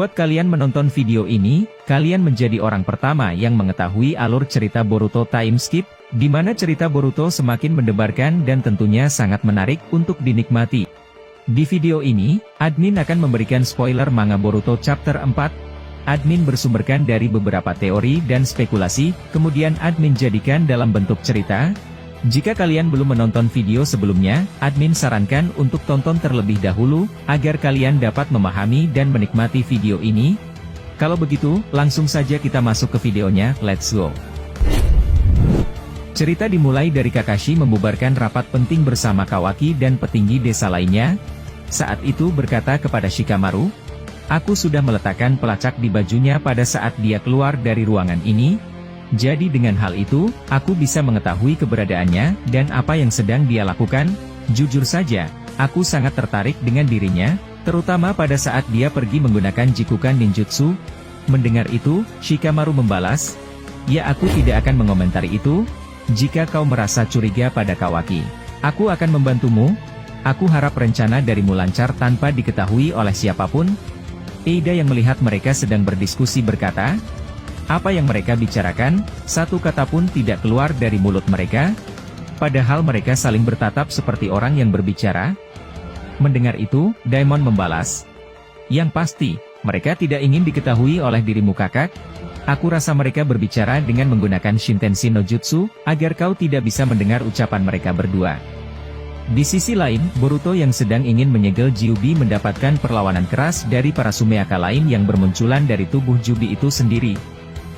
Buat kalian menonton video ini, kalian menjadi orang pertama yang mengetahui alur cerita Boruto Time Skip, di mana cerita Boruto semakin mendebarkan dan tentunya sangat menarik untuk dinikmati. Di video ini, admin akan memberikan spoiler manga Boruto Chapter 4. Admin bersumberkan dari beberapa teori dan spekulasi, kemudian admin jadikan dalam bentuk cerita. Jika kalian belum menonton video sebelumnya, admin sarankan untuk tonton terlebih dahulu, agar kalian dapat memahami dan menikmati video ini. Kalau begitu, langsung saja kita masuk ke videonya, let's go. Cerita dimulai dari Kakashi membubarkan rapat penting bersama Kawaki dan petinggi desa lainnya. Saat itu berkata kepada Shikamaru, "Aku sudah meletakkan pelacak di bajunya pada saat dia keluar dari ruangan ini. Jadi dengan hal itu, aku bisa mengetahui keberadaannya, dan apa yang sedang dia lakukan. Jujur saja, aku sangat tertarik dengan dirinya, terutama pada saat dia pergi menggunakan Jikukan Ninjutsu." Mendengar itu, Shikamaru membalas, "Ya, aku tidak akan mengomentari itu. Jika kau merasa curiga pada Kawaki, aku akan membantumu. Aku harap rencana darimu lancar tanpa diketahui oleh siapapun." Eida yang melihat mereka sedang berdiskusi berkata, "Apa yang mereka bicarakan, satu kata pun tidak keluar dari mulut mereka. Padahal mereka saling bertatap seperti orang yang berbicara." Mendengar itu, Daimon membalas, "Yang pasti, mereka tidak ingin diketahui oleh dirimu kakak. Aku rasa mereka berbicara dengan menggunakan Shintenshi no Jutsu, agar kau tidak bisa mendengar ucapan mereka berdua." Di sisi lain, Boruto yang sedang ingin menyegel Kyuubi mendapatkan perlawanan keras dari para Sumeaka lain yang bermunculan dari tubuh Kyuubi itu sendiri.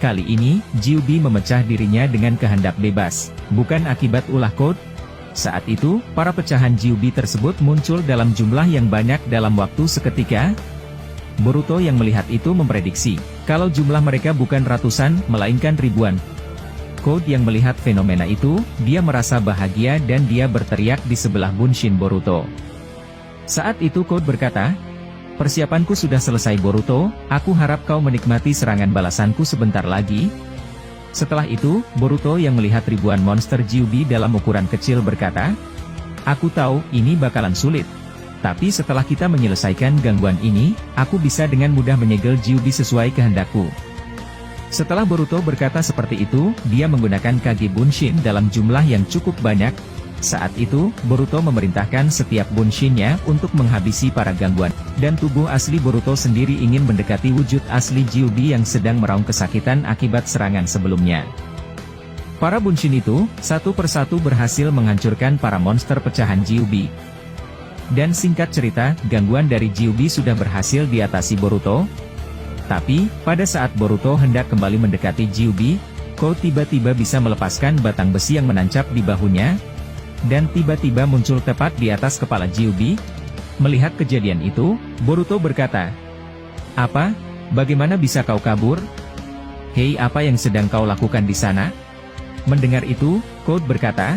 Kali ini, Kyuubi memecah dirinya dengan kehendak bebas, bukan akibat ulah code. Saat itu, para pecahan Kyuubi tersebut muncul dalam jumlah yang banyak dalam waktu seketika. Boruto yang melihat itu memprediksi, kalau jumlah mereka bukan ratusan, melainkan ribuan. Code yang melihat fenomena itu, dia merasa bahagia dan dia berteriak di sebelah Bunshin Boruto. Saat itu Code berkata, "Persiapanku sudah selesai Boruto, aku harap kau menikmati serangan balasanku sebentar lagi." Setelah itu, Boruto yang melihat ribuan monster Kyuubi dalam ukuran kecil berkata, "Aku tahu, ini bakalan sulit. Tapi setelah kita menyelesaikan gangguan ini, aku bisa dengan mudah menyegel Kyuubi sesuai kehendakku." Setelah Boruto berkata seperti itu, dia menggunakan Kage Bunshin dalam jumlah yang cukup banyak. Saat itu, Boruto memerintahkan setiap Bunshin-nya untuk menghabisi para gangguan, dan tubuh asli Boruto sendiri ingin mendekati wujud asli Kyuubi yang sedang meraung kesakitan akibat serangan sebelumnya. Para Bunshin itu, satu persatu berhasil menghancurkan para monster pecahan Kyuubi. Dan singkat cerita, gangguan dari Kyuubi sudah berhasil diatasi Boruto. Tapi, pada saat Boruto hendak kembali mendekati Kyuubi, Code tiba-tiba bisa melepaskan batang besi yang menancap di bahunya, dan tiba-tiba muncul tepat di atas kepala Kyuubi. Melihat kejadian itu, Boruto berkata, "Apa? Bagaimana bisa kau kabur? Hei, apa yang sedang kau lakukan di sana?" Mendengar itu, Code berkata,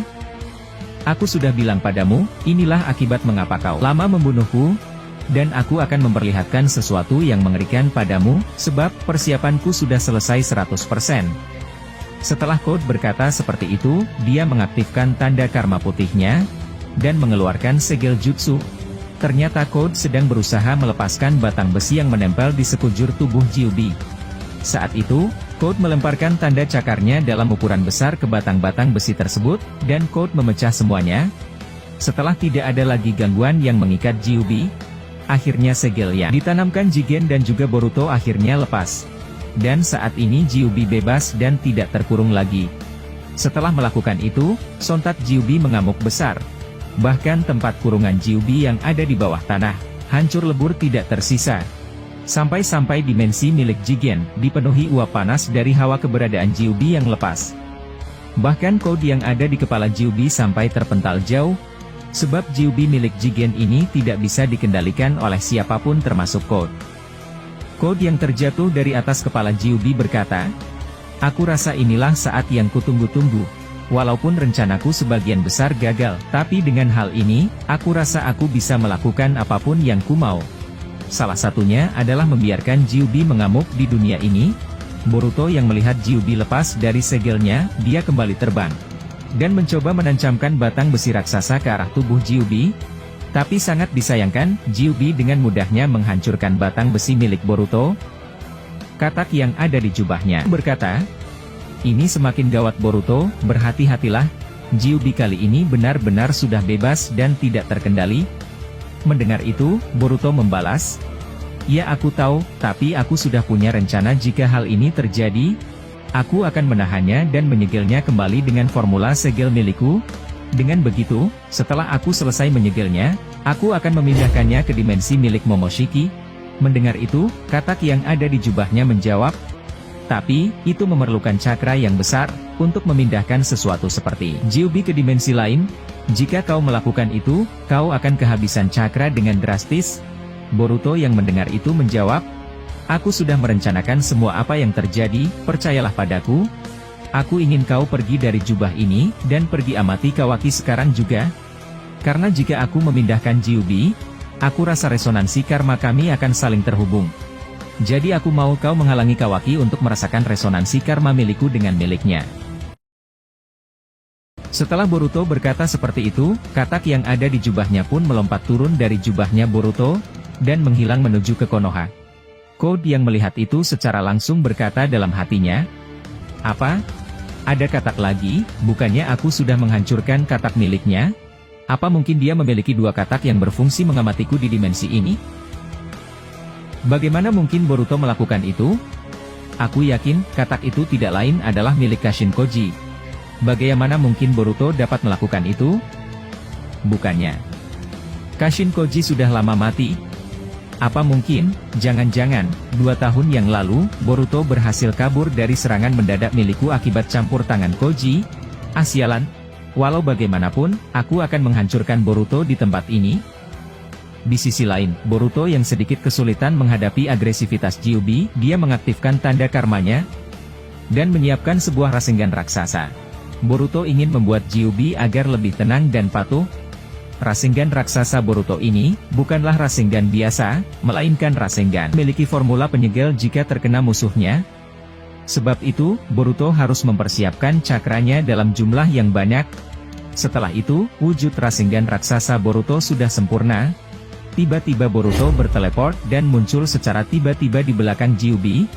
"Aku sudah bilang padamu, inilah akibat mengapa kau lama membunuhku. Dan aku akan memperlihatkan sesuatu yang mengerikan padamu, sebab persiapanku sudah selesai 100%. Setelah Code berkata seperti itu, dia mengaktifkan tanda karma putihnya, dan mengeluarkan segel jutsu. Ternyata Code sedang berusaha melepaskan batang besi yang menempel di sekujur tubuh Kyuubi. Saat itu, Code melemparkan tanda cakarnya dalam ukuran besar ke batang-batang besi tersebut, dan Code memecah semuanya. Setelah tidak ada lagi gangguan yang mengikat Kyuubi, akhirnya segel yang ditanamkan Jigen dan juga Boruto akhirnya lepas. Dan saat ini Kyuubi bebas dan tidak terkurung lagi. Setelah melakukan itu, sontak Kyuubi mengamuk besar. Bahkan tempat kurungan Kyuubi yang ada di bawah tanah, hancur lebur tidak tersisa. Sampai-sampai dimensi milik Jigen, dipenuhi uap panas dari hawa keberadaan Kyuubi yang lepas. Bahkan code yang ada di kepala Kyuubi sampai terpental jauh, sebab Kyuubi milik Jigen ini tidak bisa dikendalikan oleh siapapun termasuk Code. Code yang terjatuh dari atas kepala Kyuubi berkata, "Aku rasa inilah saat yang kutunggu-tunggu. Walaupun rencanaku sebagian besar gagal, tapi dengan hal ini, aku rasa aku bisa melakukan apapun yang ku mau. Salah satunya adalah membiarkan Kyuubi mengamuk di dunia ini." Boruto yang melihat Kyuubi lepas dari segelnya, dia kembali terbang dan mencoba menancapkan batang besi raksasa ke arah tubuh Kyuubi. Tapi sangat disayangkan, Gyubi dengan mudahnya menghancurkan batang besi milik Boruto. Katak yang ada di jubahnya berkata, "Ini semakin gawat Boruto, berhati-hatilah. Gyubi kali ini benar-benar sudah bebas dan tidak terkendali." Mendengar itu, Boruto membalas, "Ya aku tahu, tapi aku sudah punya rencana jika hal ini terjadi. Aku akan menahannya dan menyegilnya kembali dengan formula segel milikku. Dengan begitu, setelah aku selesai menyegilnya, aku akan memindahkannya ke dimensi milik Momoshiki." Mendengar itu, katak yang ada di jubahnya menjawab, "Tapi, itu memerlukan cakra yang besar, untuk memindahkan sesuatu seperti Gyubi ke dimensi lain. Jika kau melakukan itu, kau akan kehabisan cakra dengan drastis." Boruto yang mendengar itu menjawab, "Aku sudah merencanakan semua apa yang terjadi, percayalah padaku. Aku ingin kau pergi dari jubah ini, dan pergi amati Kawaki sekarang juga. Karena jika aku memindahkan Gyubi, aku rasa resonansi karma kami akan saling terhubung. Jadi aku mau kau menghalangi Kawaki untuk merasakan resonansi karma milikku dengan miliknya." Setelah Boruto berkata seperti itu, katak yang ada di jubahnya pun melompat turun dari jubahnya Boruto, dan menghilang menuju ke Konoha. Code yang melihat itu secara langsung berkata dalam hatinya, "Apa? Ada katak lagi? Bukannya aku sudah menghancurkan katak miliknya? Apa mungkin dia memiliki dua katak yang berfungsi mengamatiku di dimensi ini? Bagaimana mungkin Boruto melakukan itu? Aku yakin, katak itu tidak lain adalah milik Kashin Koji. Bagaimana mungkin Boruto dapat melakukan itu? Bukannya Kashin Koji sudah lama mati? Apa mungkin, jangan-jangan, 2 tahun yang lalu, Boruto berhasil kabur dari serangan mendadak milikku akibat campur tangan Koji? Sialan. Walau bagaimanapun, aku akan menghancurkan Boruto di tempat ini." Di sisi lain, Boruto yang sedikit kesulitan menghadapi agresivitas Gyubi, dia mengaktifkan tanda karmanya, dan menyiapkan sebuah Rasengan raksasa. Boruto ingin membuat Gyubi agar lebih tenang dan patuh. Rasengan raksasa Boruto ini, bukanlah Rasengan biasa, melainkan Rasengan memiliki formula penyegel jika terkena musuhnya. Sebab itu, Boruto harus mempersiapkan cakranya dalam jumlah yang banyak. Setelah itu, wujud Rasengan raksasa Boruto sudah sempurna. Tiba-tiba Boruto berteleport dan muncul secara tiba-tiba di belakang Gyubi.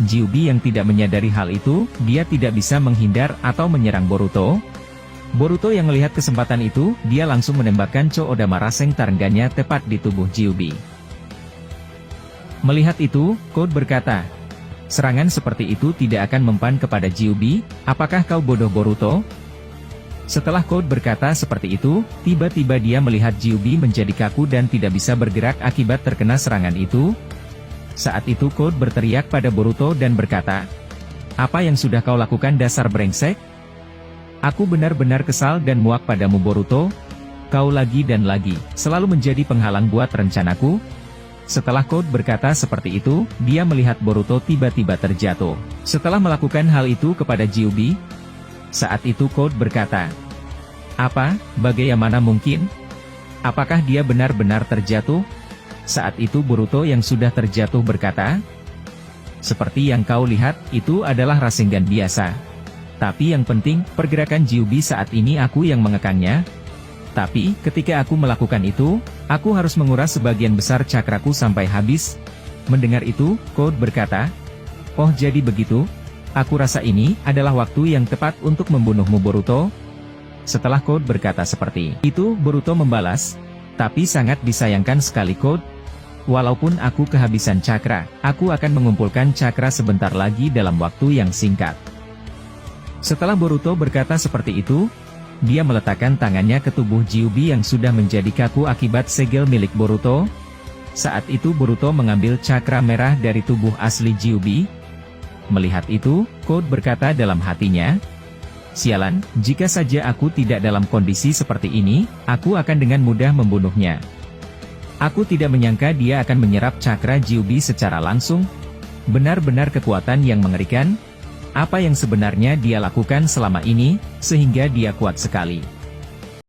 Gyubi yang tidak menyadari hal itu, dia tidak bisa menghindar atau menyerang Boruto. Boruto yang melihat kesempatan itu, dia langsung menembakkan Cho-Odama Raseng Tarengannya tepat di tubuh Gyubi. Melihat itu, Code berkata, "Serangan seperti itu tidak akan mempan kepada Gyubi, apakah kau bodoh Boruto?" Setelah Code berkata seperti itu, tiba-tiba dia melihat Gyubi menjadi kaku dan tidak bisa bergerak akibat terkena serangan itu. Saat itu Code berteriak pada Boruto dan berkata, "Apa yang sudah kau lakukan dasar brengsek? Aku benar-benar kesal dan muak padamu Boruto. Kau lagi dan lagi, selalu menjadi penghalang buat rencanaku." Setelah Code berkata seperti itu, dia melihat Boruto tiba-tiba terjatuh. Setelah melakukan hal itu kepada Gyubi, saat itu Code berkata, "Apa? Bagaimana mungkin? Apakah dia benar-benar terjatuh?" Saat itu Boruto yang sudah terjatuh berkata, "Seperti yang kau lihat, itu adalah Rasengan biasa. Tapi yang penting, pergerakan Gyubi saat ini aku yang mengekangnya. Tapi, ketika aku melakukan itu, aku harus menguras sebagian besar cakraku sampai habis." Mendengar itu, Code berkata, "Oh jadi begitu? Aku rasa ini adalah waktu yang tepat untuk membunuhmu Boruto." Setelah Code berkata seperti itu, Boruto membalas, "Tapi sangat disayangkan sekali Code. Walaupun aku kehabisan cakra, aku akan mengumpulkan cakra sebentar lagi dalam waktu yang singkat." Setelah Boruto berkata seperti itu, dia meletakkan tangannya ke tubuh Gyubi yang sudah menjadi kaku akibat segel milik Boruto. Saat itu Boruto mengambil cakra merah dari tubuh asli Gyubi. Melihat itu, Code berkata dalam hatinya, "Sialan, jika saja aku tidak dalam kondisi seperti ini, aku akan dengan mudah membunuhnya." Aku tidak menyangka dia akan menyerap cakra Gyubi secara langsung. Benar-benar kekuatan yang mengerikan. Apa yang sebenarnya dia lakukan selama ini, sehingga dia kuat sekali?